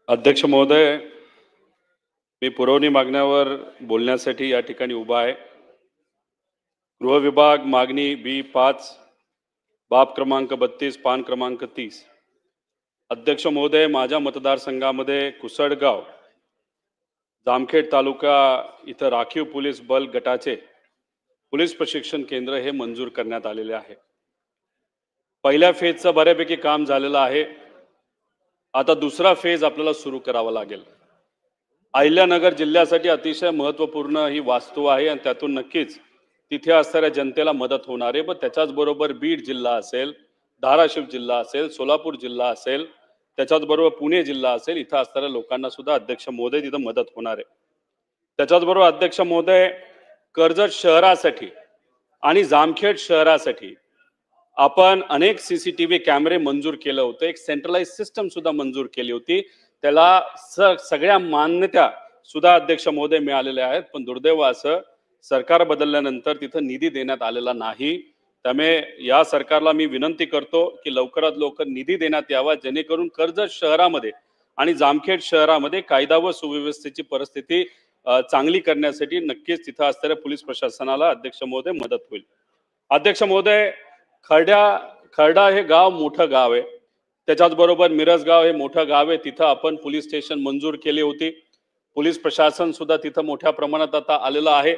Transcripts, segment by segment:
अध्यक्ष महोदय, मी पुरवणी मागण्यावर बोलण्यासाठी या ठिकाणी उभा आहे। गृह विभाग मागणी B5 बाब क्रमांक 32 पान क्रमांक 30। अध्यक्ष महोदय, माझ्या मतदारसंघामध्ये कुसडगाव जामखेड तालुका इथं राखीव पोलीस बल गटाचे पोलीस प्रशिक्षण केंद्र हे मंजूर करण्यात आलेले आहे। पहिल्या फेजचं बऱ्यापैकी काम झालेलं आहे। आता दुसरा फेज आपल्याला सुरू करावा लागेल। अहिल्यानगर जिल्ह्यासाठी अतिशय महत्त्वपूर्ण ही वास्तू आहे आणि त्यातून नक्कीच तिथे असणाऱ्या जनतेला मदत होणार आहे। पण त्याच्याच बरोबर बीड जिल्हा असेल, धाराशिव जिल्हा असेल, सोलापूर जिल्हा असेल, त्याच्याच बरोबर पुणे जिल्हा असेल, इथं असणाऱ्या लोकांना सुद्धा अध्यक्ष महोदय तिथं मदत होणार आहे। त्याच्याच बरोबर अध्यक्ष महोदय, कर्जत शहरासाठी आणि जामखेड शहरासाठी आपण अनेक CCTV कॅमेरे मंजूर केले होते। एक सेंट्रलाइज सिस्टम सुद्धा मंजूर केली होती। त्याला सगळ्या मान्यता सुद्धा अध्यक्ष महोदय मिळालेल्या आहेत। पण दुर्दैव असं सरकार बदलल्यानंतर तिथं निधी देण्यात आलेला नाही। त्यामुळे या सरकारला मी विनंती करतो की लवकरात लवकर निधी देण्यात यावा, जेणेकरून कर्जत शहरामध्ये आणि जामखेड शहरामध्ये कायदा व सुव्यवस्थेची परिस्थिती चांगली करण्यासाठी नक्कीच तिथं असणाऱ्या पोलीस प्रशासनाला अध्यक्ष महोदय मदत होईल। अध्यक्ष महोदय, खर्डा हे गाव मोठं गाव आहे। त्याच्याच बरोबर मिरजगाव हे मोठं गाव आहे। तिथं आपण पोलीस स्टेशन मंजूर केली होती। पोलीस प्रशासन सुद्धा तिथं मोठ्या प्रमाणात आता आलेलं आहे।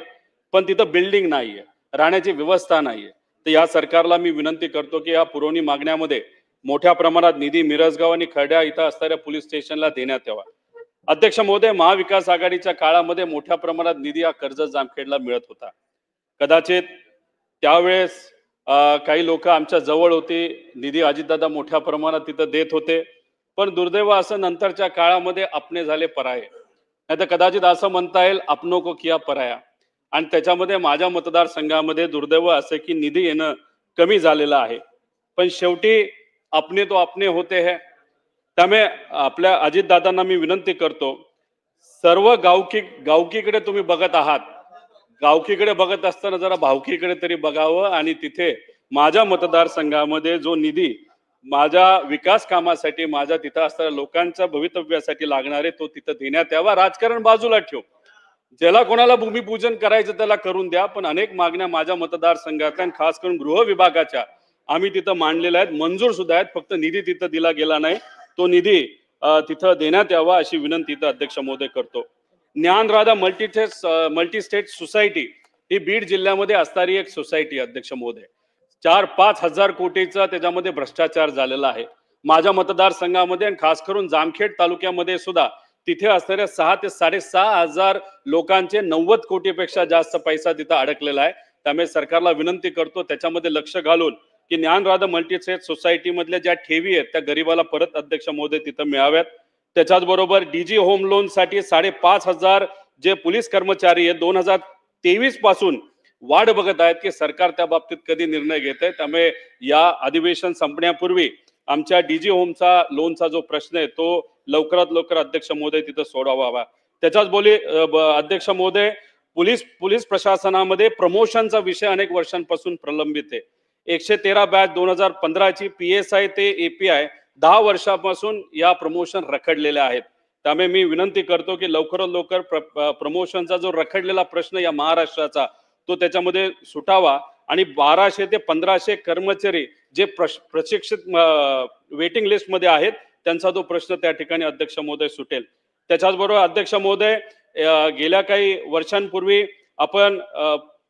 पण तिथं बिल्डिंग नाहीये, राहण्याची व्यवस्था नाहीये। तर या सरकारला मी विनंती करतो की या पुरवणी मागण्यामध्ये मोठ्या प्रमाणात निधी मिरजगाव आणि खर्डा इथं असणाऱ्या पोलीस स्टेशनला देण्यात यावा। अध्यक्ष महोदय, महाविकास आघाडीच्या काळामध्ये मोठ्या प्रमाणात निधी हा कर्जत जामखेडला मिळत होता। कदाचित त्यावेळेस काही लोक आमच्या जवळ होते, निधी अजितदादा मोठ्या प्रमाणात तिथं देत होते। पण दुर्दैव असं नंतरच्या काळामध्ये अपने झाले पराये, नाहीतर कदाचित असं म्हणता येईल अपनों को किया पराया। आणि त्याच्यामध्ये माझ्या मतदारसंघामध्ये दुर्दैव असं की निधी येणं कमी झालेलं आहे। पण शेवटी अपने तो अपने होते हैं। त्यामुळे आपल्या अजितदादांना मी विनंती करतो, सर्व गावकीकडे तुम्ही बघत आहात, गावकीकडे बघत असताना जरा भावकीकडे तरी बघावं आणि तिथे माझ्या मतदारसंघामध्ये जो निधी माझ्या विकास कामासाठी, माझ्या तिथं असणाऱ्या लोकांच्या भवितव्यासाठी लागणार आहे तो तिथं देण्यात यावा। राजकारण बाजूला ठेव, ज्याला कोणाला भूमिपूजन करायचं त्याला करून द्या। पण अनेक मागण्या माझ्या मतदारसंघातल्या आणि खास करून गृह विभागाच्या आम्ही तिथं मांडलेल्या आहेत, मंजूर सुद्धा आहेत। फक्त निधी तिथं दिला गेला नाही, तो निधी तिथं देण्यात यावा अशी विनंती इथं अध्यक्ष महोदय करतो। ज्ञानराधा मल्टी स्टेट सोसायटी ही बीड जिल्ह्यामध्ये असणारी एक सोसायटी अध्यक्ष महोदय, 4-5 हजार कोटीचा त्याच्यामध्ये भ्रष्टाचार झालेला आहे। माझ्या मतदारसंघामध्ये आणि खास करून जामखेड तालुक्यामध्ये सुद्धा तिथे असणाऱ्या 6 ते 6.5 हजार लोकांचे 90 कोटीपेक्षा जास्त पैसा तिथं अडकलेला आहे। त्यामुळे सरकारला विनंती करतो त्याच्यामध्ये लक्ष घालून की ज्ञानराधा मल्टीस्टेट सोसायटी मधल्या ज्या ठेवी आहेत त्या गरीबाला परत अध्यक्ष महोदय तिथं मिळाव्यात। त्याच्याच बरोबर DG होम लोन साठी 5,500 जे पोलीस कर्मचारी आहेत 2023 पासून वाढ बघत आहेत की सरकार त्या बाबतीत कधी निर्णय घेत आहे। त्यामुळे या अधिवेशन संपण्यापूर्वी आमच्या DG होमचा लोनचा जो प्रश्न आहे तो लवकरात लवकर अध्यक्ष महोदय तिथं सोडवावा। त्याच्याच अध्यक्ष महोदय, पोलीस प्रशासनामध्ये प्रमोशनचा विषय अनेक वर्षांपासून प्रलंबित आहे। 113 बॅच 2015 ची PSI ते API 10 वर्षांपासून या प्रमोशन रखडलेल्या आहेत। त्यामुळे मी विनंती करतो की लवकरात लवकर प्रमोशनचा जो रखडलेला प्रश्न या महाराष्ट्राचा तो त्याच्यामध्ये सुटावा आणि 1200 ते 1500 कर्मचारी जे प्रशिक्षित वेटिंग लिस्ट मध्ये आहेत त्यांचा तो प्रश्न त्या ठिकाणी अध्यक्ष महोदय सुटेल। त्याच्याच बरोबर अध्यक्ष महोदय, गेल्या काही वर्षांपूर्वी आपण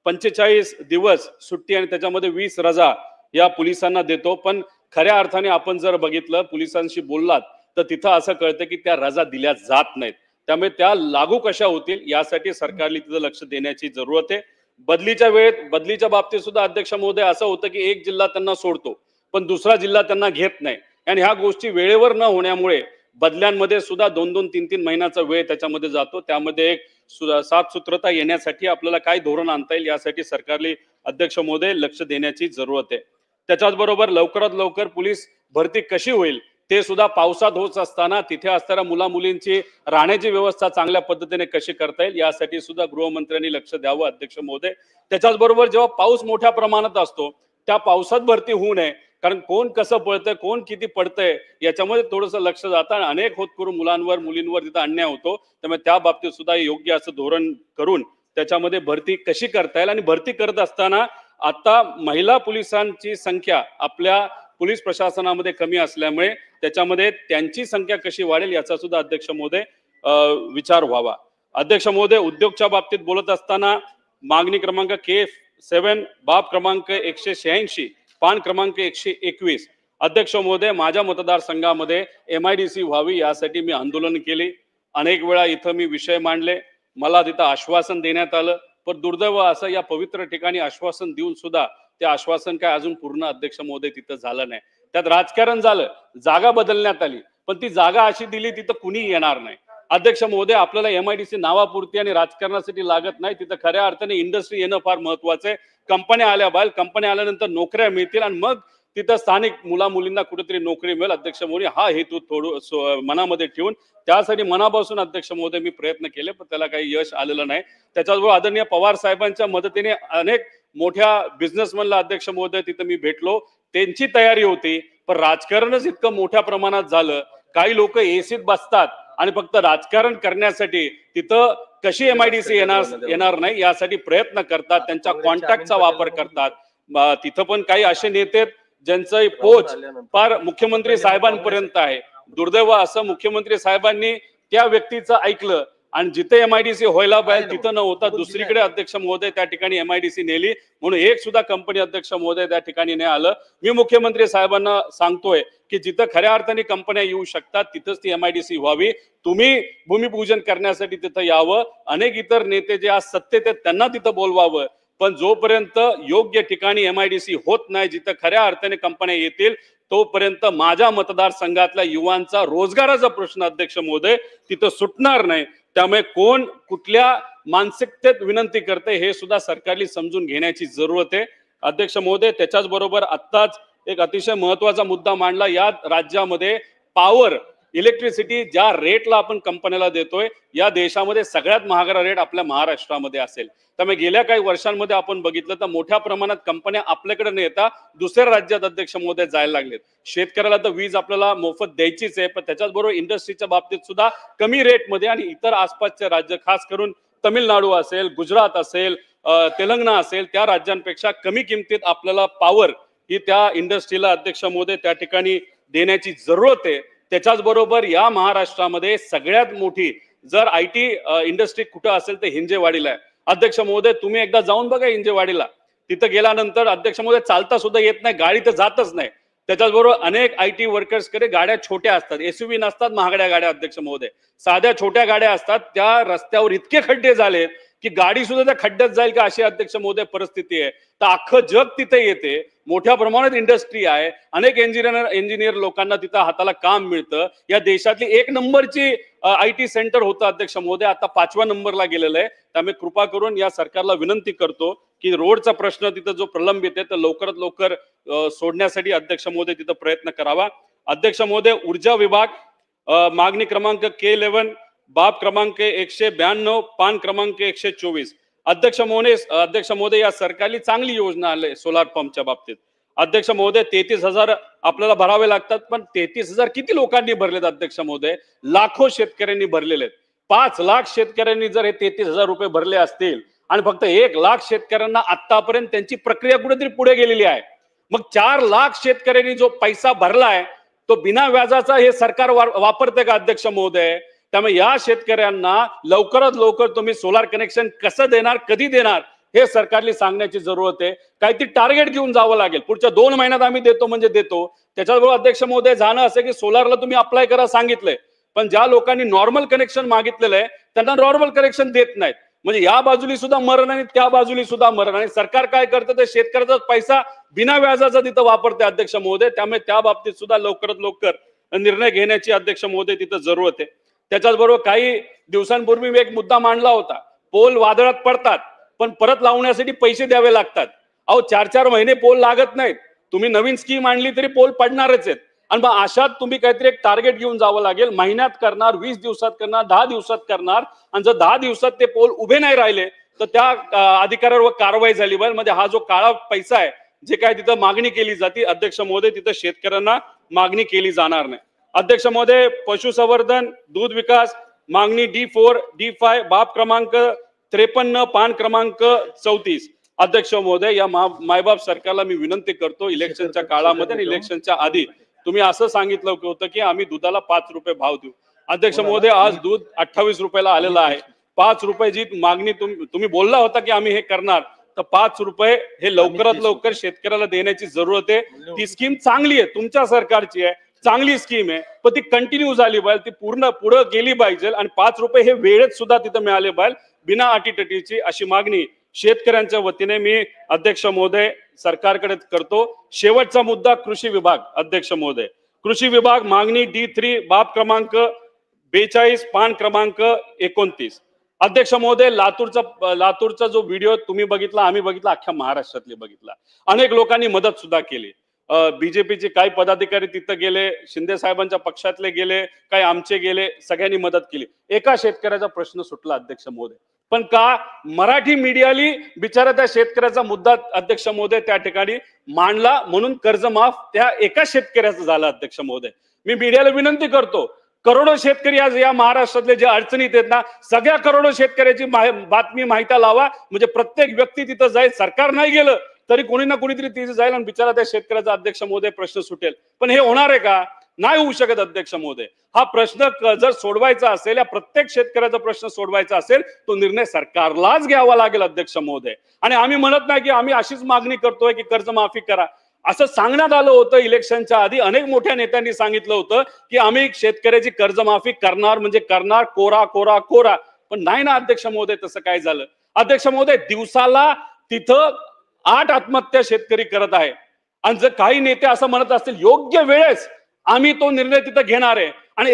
45 दिवस सुट्टी आणि त्याच्यामध्ये 20 रजा या पोलिसांना देतो। पण खऱ्या अर्थाने आपण जर बघितलं, पोलिसांशी बोललात तर तिथं असं कळतं की त्या रजा दिल्या जात नाहीत। त्यामुळे त्या लागू कशा होतील यासाठी सरकारला तिथं लक्ष देण्याची जरूरत आहे। बदलीच्या बाबतीत सुद्धा अध्यक्ष महोदय असं होतं की एक जिल्हा त्यांना सोडतो पण दुसरा जिल्हा त्यांना घेत नाही आणि ह्या गोष्टी वेळेवर न होण्यामुळे बदल्यांमध्ये सुद्धा 2-2, 3-3 महिन्याचा वेळ त्याच्यामध्ये जातो। त्यामध्ये एक साफसूत्रता येण्यासाठी आपल्याला काय धोरण आणता येईल यासाठी सरकारला अध्यक्ष महोदय लक्ष देण्याची जरूरत आहे। त्याच्याच बरोबर लवकरात लवकर पोलीस भरती कशी होईल ते सुद्धा पावसात होत असताना तिथे असणाऱ्या मुला मुलींची राहण्याची व्यवस्था चांगल्या पद्धतीने कशी करता येईल यासाठी सुद्धा गृहमंत्र्यांनी लक्ष द्यावं अध्यक्ष महोदय। त्याच्याच बरोबर जेव्हा पाऊस मोठ्या प्रमाणात असतो त्या पावसात भरती होऊ नये कारण कोण कसं पळतंय, कोण किती पडतंय याच्यामध्ये थोडंसं लक्ष जातं आणि अनेक होतकरू मुलांवर मुलींवर तिथं अन्याय होतो. त्यामुळे त्या बाबतीत सुद्धा योग्य असं धोरण करून त्याच्यामध्ये भरती कशी करता येईल आणि भरती करत असताना आता महिला पोलिसांची संख्या आपल्या पोलीस प्रशासनामध्ये कमी असल्यामुळे त्याच्यामध्ये त्यांची संख्या कशी वाढेल याचा सुद्धा अध्यक्ष महोदय विचार व्हावा. अध्यक्ष महोदय, उद्योगच्या बाबतीत बोलत असताना मागणी क्रमांक K7 बाब क्रमांक 186 पान क्रमांक 121. अध्यक्ष महोदय, माझ्या मतदारसंघामध्ये MIDC व्हावी यासाठी मी आंदोलन केले. अनेक वेळा इथं मी विषय मांडले. मला तिथं आश्वासन देण्यात आलं, पण दुर्दैव असं या पवित्र ठिकाणी आश्वासन देऊन सुद्धा ते आश्वासन काय अजून पूर्ण अध्यक्ष महोदय तिथं झालं नाही. त्यात राजकारण झालं, जागा बदलण्यात आली, पण ती जागा अशी दिली तिथं कुणी येणार नाही. अध्यक्ष महोदय, आपल्याला MIDC नावापुरती आणि राजकारणासाठी लागत नाही. तिथं खऱ्या अर्थाने इंडस्ट्री येणं फार महत्वाचं आहे. कंपन्या आल्या पाहिजे, कंपन्या आल्यानंतर नोकऱ्या मिळतील आणि मग तिथं स्थानिक मुला मुलींना कुठेतरी नोकरी मिळेल. अध्यक्ष महोदय, हा हेतू थोडं मनामध्ये ठेवून त्यासाठी मनापासून अध्यक्ष महोदय मी प्रयत्न केले, पण त्याला काही यश आलेलं नाही. त्याच्याबरोबर आदरणीय पवार साहेबांच्या मदतीने अनेक मोठ्या बिझनेसमॅनला अध्यक्ष महोदय तिथं मी भेटलो. त्यांची तयारी होती, पण राजकारणच इतकं मोठ्या प्रमाणात झालं. काही लोक एसीत बसतात आणि फक्त राजकारण करण्यासाठी तिथं कशी MIDC येणार नाही यासाठी प्रयत्न करतात, त्यांच्या कॉन्टॅक्टचा वापर करतात. तिथं पण काही असे नेते ज्यांचं पोच फार मुख्यमंत्री साहेबांपर्यंत आहे. दुर्दैव असं मुख्यमंत्री साहेबांनी त्या व्यक्तीचं ऐकलं आणि जिथे MIDC व्हायला पाहिजे तिथं न होता दुसरीकडे अध्यक्ष महोदय त्या ठिकाणी MIDC नेली, म्हणून एक सुद्धा कंपनी अध्यक्ष महोदय त्या ठिकाणी नाही आलं. मी मुख्यमंत्री साहेबांना सांगतोय की जिथं खऱ्या अर्थाने कंपन्या येऊ शकतात तिथंच ती MIDC व्हावी. तुम्ही भूमिपूजन करण्यासाठी तिथं यावं. अनेक इतर नेते जे आज सत्तेत आहेत त्यांना तिथं बोलवावं, पण जोपर्यंत योग्य ठिकाणी MIDC होत नाही, जिथं खऱ्या अर्थाने कंपन्या येतील, तोपर्यंत माझ्या मतदारसंघातल्या युवांचा रोजगाराचा प्रश्न अध्यक्ष महोदय तिथं सुटणार नाही. त्यामुळे कोण कुठल्या मानसिकतेत विनंती करते हे सुद्धा सरकारने समजून घेण्याची जरूरत आहे. अध्यक्ष महोदय, त्याच्याच बरोबर आत्ताच एक अतिशय महत्वाचा मुद्दा मांडला. या राज्यामध्ये पॉवर इलेक्ट्रिसिटी ज्या रेटला आपण कंपन्याला देतोय, या देशामध्ये सगळ्यात महागडा रेट आपल्या महाराष्ट्रामध्ये असेल. त्यामुळे गेल्या काही वर्षांमध्ये आपण बघितलं तर मोठ्या प्रमाणात कंपन्या आपल्याकडे न येता दुसऱ्या राज्यात अध्यक्ष महोदय जायला लागलेत. शेतकऱ्याला तर वीज आपल्याला मोफत द्यायचीच आहे, पण त्याच्याच बरोबर इंडस्ट्रीच्या बाबतीत सुद्धा कमी रेटमध्ये आणि इतर आसपासचे राज्य, खास करून तमिळनाडू असेल, गुजरात असेल, तेलंगणा असेल, त्या राज्यांपेक्षा कमी किमतीत आपल्याला पॉवर ही त्या इंडस्ट्रीला अध्यक्ष महोदय त्या ठिकाणी देण्याची जरूरत आहे. त्याच्याच बरोबर या महाराष्ट्रामध्ये सगळ्यात मोठी जर IT इंडस्ट्री कुठं असेल तर हिंजेवाडीला आहे. अध्यक्ष महोदय, तुम्ही एकदा जाऊन बघा हिंजेवाडीला. तिथं गेल्यानंतर अध्यक्ष महोदय चालता सुद्धा येत नाही, गाडी तर जातच नाही. त्याच्याचबरोबर अनेक IT वर्कर्स कडे गाड्या छोट्या असतात, SUV नसतात, महागड्या गाड्या अध्यक्ष महोदय, साध्या छोट्या गाड्या असतात. त्या रस्त्यावर इतके खड्डे झालेत की गाडी सुद्धा त्या खड्ड्यात जाईल का अशी अध्यक्ष महोदय परिस्थिती आहे. तर अख्खं जग तिथे येते. मोठ्या प्रमाणात इंडस्ट्री आहे, अनेक इंजिनियर लोकांना तिथं हाताला काम मिळतं. या देशातली 1 नंबरची IT सेंटर होतं अध्यक्ष महोदय, आता 5व्या नंबरला गेलेलं आहे. त्यामुळे कृपा करून या सरकारला विनंती करतो की रोडचा प्रश्न तिथं जो प्रलंबित आहे तर लवकरात लवकर सोडण्यासाठी अध्यक्ष महोदय तिथं प्रयत्न करावा. अध्यक्ष महोदय, ऊर्जा विभाग मागणी क्रमांक K11 बाब क्रमांक 192 पान क्रमांक 124. अध्यक्ष महोदय, या सरकारली चांगली योजना आली सोलार पंपच्या बाबतीत. अध्यक्ष महोदय, 33,000 आपल्याला भरावे लागतात, पण 33,000 किती लोकांनी भरलेत अध्यक्ष महोदय? लाखो शेतकऱ्यांनी भरलेले आहेत. 5 लाख शेतकऱ्यांनी जर हे 33,000 रुपये भरले असतील आणि फक्त 1 लाख शेतकऱ्यांना आतापर्यंत त्यांची प्रक्रिया कुठेतरी पुढे गेलेली आहे, मग 4 लाख शेतकऱ्यांनी जो पैसा भरलाय तो बिना व्याजाचा हे सरकार वापरते का अध्यक्ष महोदय? त्यामुळे या शेतकऱ्यांना लवकरात लवकर तुम्ही सोलार कनेक्शन कसं देणार, कधी देणार हे सरकारने सांगण्याची जरूरत आहे. काहीतरी टार्गेट घेऊन जावं लागेल. पुढच्या 2 महिन्यात आम्ही देतो म्हणजे देतो. त्याच्याबरोबर अध्यक्ष महोदय जाणं असं की सोलारला तुम्ही अप्लाय करा सांगितलंय, पण ज्या लोकांनी नॉर्मल कनेक्शन मागितलेलं आहे त्यांना नॉर्मल कनेक्शन देत नाहीत. म्हणजे या बाजूली सुद्धा मरण आणि त्या बाजूली सुद्धा मरण. आणि सरकार काय करतं ते शेतकऱ्याचा पैसा बिना व्याजाचा तिथं वापरते अध्यक्ष महोदय. त्यामुळे त्या बाबतीत सुद्धा लवकरात लवकर निर्णय घेण्याची अध्यक्ष महोदय तिथं जरूरत आहे. त्याच्याचबरोबर काही दिवसांपूर्वी मी एक मुद्दा मांडला होता. पोल वादळात पडतात पण परत लावण्यासाठी पैसे द्यावे लागतात. अहो 4-4 महिने पोल लागत नाहीत. तुम्ही नवीन स्कीम आणली तरी पोल पडणारच आहेत. आणि मग अशात तुम्ही काहीतरी एक टार्गेट घेऊन जावं लागेल. महिन्यात करणार, 20 दिवसात करणार, 10 दिवसात करणार. आणि जर 10 दिवसात ते पोल उभे नाही राहिले तर त्या अधिकाऱ्यावर कारवाई झाली पाहिजे. म्हणजे हा जो काळा पैसा आहे जे काय तिथं मागणी केली जाते अध्यक्ष महोदय तिथं शेतकऱ्यांना मागणी केली जाणार नाही. अध्यक्ष महोदय पशुसंवर्धन दूध विकास मागणी D4 D5 बाब क्रमांक 53 पान क्रमांक 34. अध्यक्ष महोदय या मायबाप सरकारला मी विनंती करतो, इलेक्शनच्या काळामध्ये आणि इलेक्शनच्या आधी तुम्ही असं सांगितलं होतं की आम्ही दुधाला 5 रुपये भाव देऊ. अध्यक्ष महोदय आज दूध 28 रुपयाला आलेलं आहे. 5 रुपये जी मागणी तुम्ही बोलला होता की आम्ही हे करणार, तर 5 रुपये हे लवकरात लवकर शेतकऱ्याला देण्याची जरूरत आहे. ती स्कीम चांगली आहे, तुमच्या सरकारची आहे, चांगली स्कीम आहे, पण ती कंटिन्यू झाली पाहिजे, ती पूर्ण पुढे गेली पाहिजे आणि 5 रुपये हे वेळेत सुद्धा तिथं मिळाले पाहिजे बिना अटीतटीची, अशी मागणी शेतकऱ्यांच्या वतीने मी अध्यक्ष महोदय सरकारकडे करतो. शेवटचा मुद्दा कृषी विभाग. अध्यक्ष महोदय कृषी विभाग मागणी D3 बाब क्रमांक 42 पान क्रमांक 29. अध्यक्ष महोदय लातूरचा जो व्हिडिओ तुम्ही बघितला, आम्ही बघितला, अख्ख्या महाराष्ट्रातले बघितला, अनेक लोकांनी मदत सुद्धा केली. बीजेपीचे काही पदाधिकारी तिथं गेले, शिंदे साहेबांच्या पक्षातले गेले, काही आमचे गेले, सगळ्यांनी मदत केली. एका शेतकऱ्याचा प्रश्न सुटला अध्यक्ष महोदय, पण का मराठी मीडियाली बिचारा त्या शेतकऱ्याचा मुद्दा अध्यक्ष महोदय त्या ठिकाणी मांडला, म्हणून कर्जमाफ त्या एका शेतकऱ्याचं झालं. अध्यक्ष महोदय मी मीडियाला विनंती करतो, करोडो शेतकरी आज या महाराष्ट्रातले जे अडचणीत आहेत ना, सगळ्या करोडो शेतकऱ्याची बातमी माहिती लावा, म्हणजे प्रत्येक व्यक्ती तिथं जाईल. सरकार नाही गेलं तरी कोणी ना कोणीतरी तिथे जाईल आणि बिचारा त्या शेतकऱ्याचा अध्यक्ष महोदय प्रश्न सुटेल. पण हे होणार आहे का? नाही होऊ शकत. अध्यक्ष महोदय हा प्रश्न जर सोडवायचा असेल, या प्रत्येक शेतकऱ्याचा प्रश्न सोडवायचा असेल, तो निर्णय सरकारलाच घ्यावा लागेल. अध्यक्ष महोदय आणि आम्ही म्हणत नाही की आम्ही अशीच मागणी करतोय की कर्जमाफी करा, असं सांगण्यात आलं होतं इलेक्शनच्या आधी. अनेक मोठ्या नेत्यांनी सांगितलं होतं की आम्ही शेतकऱ्याची कर्जमाफी करणार म्हणजे करणार, कोरा कोरा कोरा. पण नाही ना अध्यक्ष महोदय, तसं काय झालं? अध्यक्ष महोदय दिवसाला तिथं 8 आत्महत्या शेतकरी करत आहे आणि जर काही नेते असं म्हणत असतील योग्य वेळेस आम्ही तो निर्णय तिथं घेणार आहे आणि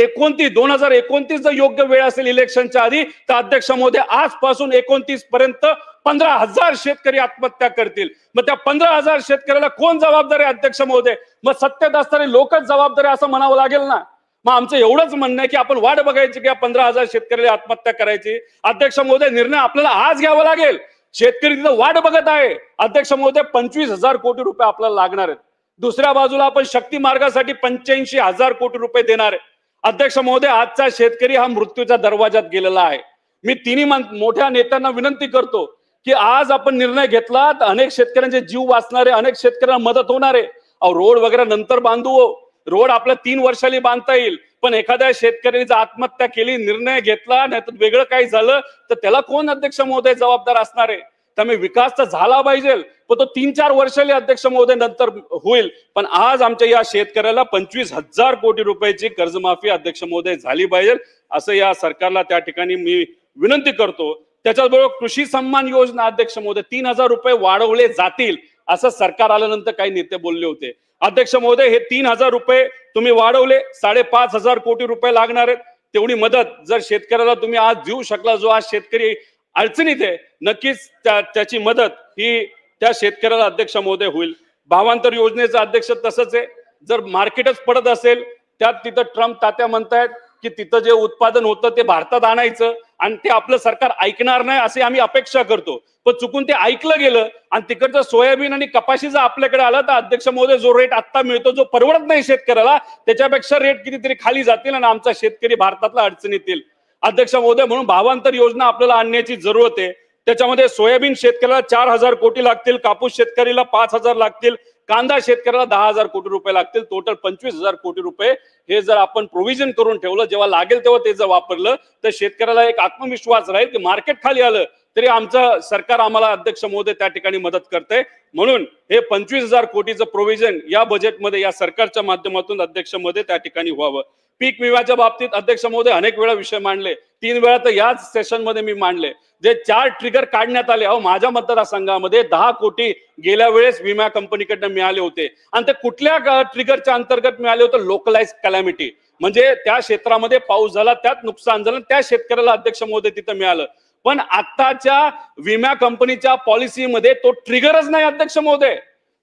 2029 जर योग्य वेळ असेल इलेक्शनच्या आधी, तर अध्यक्ष महोदय आजपासून 29 पर्यंत 15,000 शेतकरी आत्महत्या करतील. मग त्या 15,000 शेतकऱ्याला कोण जबाबदार आहे? अध्यक्ष महोदय मग सत्तेत असणारे लोकच जबाबदार आहे असं म्हणावं लागेल ना. मग आमचं एवढंच म्हणणं आहे की आपण वाट बघायची की 15,000 शेतकऱ्याला आत्महत्या करायची. अध्यक्ष महोदय निर्णय आपल्याला आज घ्यावा लागेल. शेतकरी तिथं वाट बघत आहे. अध्यक्ष महोदय 25,000 कोटी रुपये आपल्याला लागणार आहेत. दुसऱ्या बाजूला आपण शक्ती मार्गासाठी 85,000 कोटी रुपये देणार आहे. अध्यक्ष महोदय आजचा शेतकरी हा मृत्यूच्या दरवाजात गेलेला आहे. मी तिन्ही मोठ्या नेत्यांना विनंती करतो की आज आपण निर्णय घेतला तर अनेक शेतकऱ्यांचे जीव वाचणारे, अनेक शेतकऱ्यांना मदत होणार आहे. रोड वगैरे नंतर बांधू, रोड आपल्या 3 वर्षांनी बांधता येईल, पण एखाद्या शेतकऱ्याने जर आत्महत्या केली, निर्णय घेतला नाही तर वेगळं काही झालं तर त्याला कोण अध्यक्ष महोदय जबाबदार असणार आहे? त्यामुळे विकास तर झाला पाहिजे, पण तो 3-4 वर्षांनी अध्यक्ष महोदय नंतर होईल. पण आज आमच्या या शेतकऱ्याला 25,000 कोटी रुपयाची कर्जमाफी अध्यक्ष महोदय झाली पाहिजे, असं या सरकारला त्या ठिकाणी मी विनंती करतो. त्याच्याबरोबर कृषी सन्मान योजना अध्यक्ष महोदय 3,000 रुपये वाढवले जातील असं सरकार आल्यानंतर काही नेते बोलले होते. अध्यक्ष महोदय हे 3,000 रुपये तुम्ही वाढवले, 5,500 कोटी रुपये लागणार आहेत. तेवढी मदत जर शेतकऱ्याला तुम्ही आज देऊ शकला, जो आज शेतकरी अडचणीत आहे, नक्कीच त्याची मदत ही त्या शेतकऱ्याला अध्यक्ष महोदय होईल. भावांतर योजनेचं अध्यक्ष तसंच आहे. जर मार्केटच पडत असेल, त्यात तिथं ट्रम्प तात्या म्हणतायत की तिथं जे उत्पादन होतं ते भारतात आणायचं आणि ते आपलं सरकार ऐकणार नाही असे आम्ही अपेक्षा करतो. पण चुकून ते ऐकलं गेलं आणि तिकडचं सोयाबीन आणि कपाशी जर आपल्याकडे आलं तर अध्यक्ष महोदय जो रेट आता मिळतो, जो परवडत नाही शेतकऱ्याला, त्याच्यापेक्षा रेट कितीतरी खाली जातील आणि आमचा शेतकरी भारतातला अडचणीत येईल. अध्यक्ष महोदय म्हणून भावांतर योजना आपल्याला आणण्याची जरूरत आहे. त्याच्यामध्ये सोयाबीन शेतकऱ्याला 4,000 कोटी लागतील, कापूस शेतकरीला 5,000 लागतील, कांदा शेतकऱ्याला 10,000 कोटी रुपये लागतील. टोटल 25,000 कोटी रुपये हे जर आपण प्रोव्हिजन करून ठेवलं, जेव्हा लागेल तेव्हा ते जर वापरलं तर शेतकऱ्याला एक आत्मविश्वास राहील की मार्केट खाली आलं तरी आमचं सरकार आम्हाला अध्यक्ष महोदय त्या ठिकाणी मदत करते. म्हणून हे 25,000 कोटीचं प्रोव्हिजन या बजेटमध्ये या सरकारच्या माध्यमातून अध्यक्ष महोदय त्या ठिकाणी व्हावं. पीक विम्याच्या बाबतीत अध्यक्ष महोदय अनेक वेळा विषय मांडले, 3 वेळा तर याच सेशन मध्ये मी मांडले. जे 4 ट्रिगर काढण्यात आले, माझ्या मतदारसंघामध्ये 10 कोटी गेल्या वेळेस विमा कंपनीकडनं मिळाले होते आणि ते कुठल्या ट्रिगरच्या अंतर्गत मिळाले होते? लोकलाइज कॅलॅमिटी, म्हणजे त्या क्षेत्रामध्ये पाऊस झाला, त्यात नुकसान झालं, त्या शेतकऱ्याला अध्यक्ष महोदय तिथं मिळालं. पण आताच्या विमा कंपनीच्या पॉलिसीमध्ये तो ट्रिगरच नाही अध्यक्ष महोदय.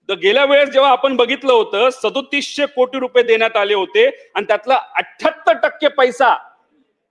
तर गेल्या वेळेस जेव्हा आपण बघितलं होतं 3700 कोटी रुपये देण्यात आले होते आणि त्यातला 78% पैसा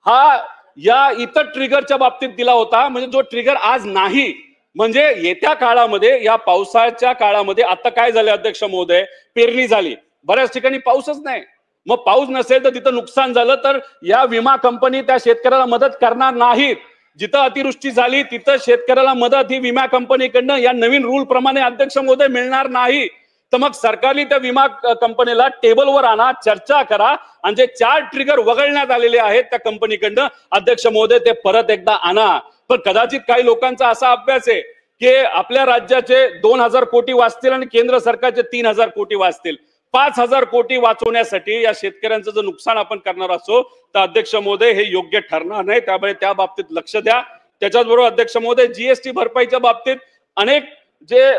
हा या इतर ट्रिगरच्या बाबतीत दिला होता. म्हणजे जो ट्रिगर आज नाही म्हणजे येत्या काळामध्ये, या पावसाच्या काळामध्ये आता काय झाले अध्यक्ष महोदय, पेरणी झाली, बऱ्याच ठिकाणी पाऊसच नाही. मग पाऊस नसेल तर तिथं नुकसान झालं तर या विमा कंपनी त्या शेतकऱ्याला मदत करणार नाहीत. जिथं अतिवृष्टी झाली तिथं शेतकऱ्याला मदत ही विमा कंपनीकडनं या नवीन रूल प्रमाणे अध्यक्ष महोदय मिळणार नाही. तर मग सरकारने त्या विमा कंपनीला टेबलवर आणा, चर्चा करा, आणि जे 4 ट्रिगर वगळण्यात आलेले आहेत त्या कंपनीकडनं अध्यक्ष महोदय ते परत एकदा आणा. पण कदाचित काही लोकांचा असा अभ्यास आहे की आपल्या राज्याचे 2,000 कोटी वाचतील आणि केंद्र सरकारचे 3,000 कोटी वाचतील. 5,000 कोटी वाचवण्यासाठी या शेतकऱ्यांचं जर नुकसान आपण करणार असो तर अध्यक्ष महोदय हे योग्य ठरणार नाही. त्यामुळे त्या बाबतीत लक्ष द्या. त्याच्याचबरोबर अध्यक्ष महोदय जीएसटी भरपाईच्या बाबतीत अनेक जे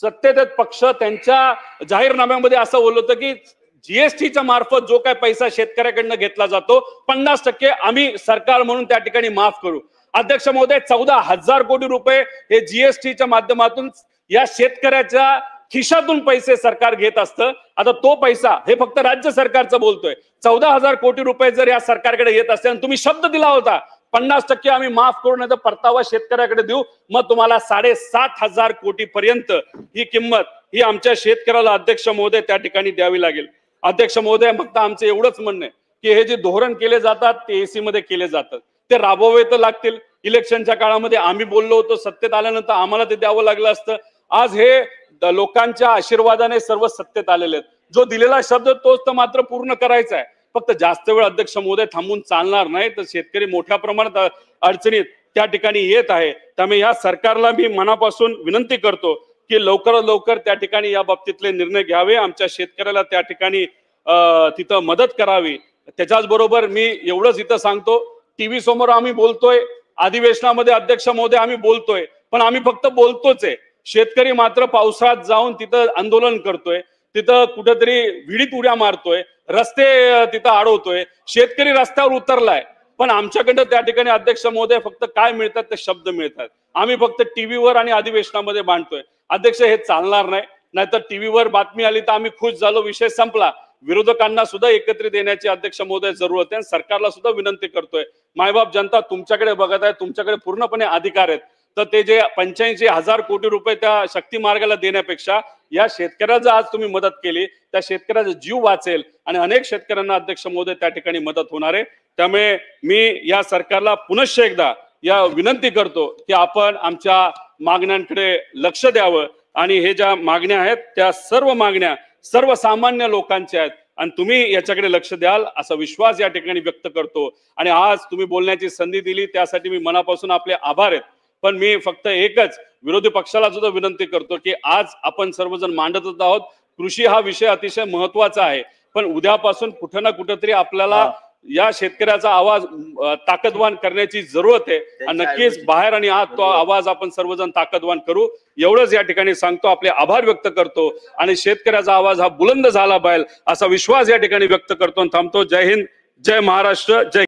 सत्तेत पक्ष त्यांच्या जाहीरनाम्यामध्ये असं बोललं होतं की जीएसटीच्या मार्फत जो काय पैसा शेतकऱ्याकडनं घेतला जातो 50% आम्ही सरकार म्हणून त्या ठिकाणी माफ करू. अध्यक्ष महोदय 14,000 कोटी रुपये हे जीएसटीच्या माध्यमातून या शेतकऱ्याच्या खिशातून पैसे सरकार घेत असतं. आता तो पैसा हे फक्त राज्य सरकारचं बोलतोय, 14,000 कोटी रुपये जर या सरकारकडे येत असते आणि तुम्ही शब्द दिला होता 50% आम्ही माफ करू नाही तर परतावा शेतकऱ्याकडे देऊ, मग तुम्हाला 7,500 कोटी पर्यंत ही किंमत ही आमच्या शेतकऱ्याला अध्यक्ष महोदय त्या ठिकाणी द्यावी लागेल. अध्यक्ष महोदय फक्त आमचं एवढंच म्हणणं आहे की हे जे धोरण केले जातात ते एसी मध्ये केले जातात, ते राबवावे तर लागतील. इलेक्शनच्या काळामध्ये आम्ही बोललो होतो, सत्तेत आल्यानंतर आम्हाला ते द्यावं लागलं असतं. आज हे लोकांच्या आशीर्वादाने सर्व सत्तेत आलेले आहेत. जो दिलेला शब्द तोच तर मात्र पूर्ण करायचा आहे. फक्त जास्त वेळ अध्यक्ष महोदय थांबून चालणार नाही, तर शेतकरी मोठ्या प्रमाणात अडचणीत त्या ठिकाणी येत आहे. त्यामुळे या सरकारला मी मनापासून विनंती करतो की लवकरात लवकर त्या ठिकाणी या बाबतीतले निर्णय घ्यावे, आमच्या शेतकऱ्याला त्या ठिकाणी तिथं मदत करावी. त्याच्याच बरोबर मी एवढंच इथं सांगतो, टीव्ही समोर आम्ही बोलतोय, अधिवेशनामध्ये अध्यक्ष महोदय आम्ही बोलतोय, पण आम्ही फक्त बोलतोच आहे. शेतकरी मात्र पावसाळ्यात जाऊन तिथं आंदोलन करतोय, तिथं कुठेतरी विहिरीत उड्या मारतोय, रस्ते तिथं अडवतोय, शेतकरी रस्त्यावर उतरलाय. पण आमच्याकडे त्या ठिकाणी अध्यक्ष महोदय फक्त काय मिळतात ते शब्द मिळतात. आम्ही फक्त टीव्हीवर आणि अधिवेशनामध्ये मांडतोय. अध्यक्ष हे चालणार नाही. नाहीतर टीव्हीवर बातमी आली तर आम्ही खुश झालो, विषय संपला. विरोधकांना सुद्धा एकत्रित येण्याची अध्यक्ष महोदय जरूरत आहे. सरकारला सुद्धा विनंती करतोय, मायबाप जनता तुमच्याकडे बघत आहे, तुमच्याकडे पूर्णपणे अधिकार आहेत. तर ते जे 85,000 कोटी रुपये त्या शक्ती मार्गाला देण्यापेक्षा या शेतकऱ्याला जर आज तुम्ही मदत केली त्या शेतकऱ्याचा जीव वाचेल आणि अनेक शेतकऱ्यांना अध्यक्ष महोदय त्या ठिकाणी मदत होणार आहे. त्यामुळे मी या सरकारला पुनश्च एकदा या विनंती करतो की आपण आमच्या मागण्यांकडे लक्ष द्यावं आणि हे ज्या मागण्या आहेत त्या सर्व मागण्या सर्वसामान्य लोकांच्या आहेत आणि तुम्ही याच्याकडे लक्ष द्याल असा विश्वास या ठिकाणी व्यक्त करतो. आणि आज तुम्ही बोलण्याची संधी दिली त्यासाठी मी मनापासून आपले आभार आहेत. पण मी फक्त एकच विरोधी पक्षाला सुद्धा विनंती करतो की आज आपण सर्वजण मांडतच आहोत, कृषी हा विषय अतिशय महत्वाचा आहे, पण उद्यापासून कुठं ना कुठेतरी आपल्याला या शेतकऱ्याचा आवाज ताकदवान करण्याची जरूरत आहे. आणि नक्कीच बाहेर आणि आत तो आवाज आपण सर्वजण ताकदवान करू, एवढंच या ठिकाणी सांगतो. आपले आभार व्यक्त करतो आणि शेतकऱ्याचा आवाज हा बुलंद झाला पाहिजे असा विश्वास या ठिकाणी व्यक्त करतो आणि थांबतो. जय हिंद, जय महाराष्ट्र, जय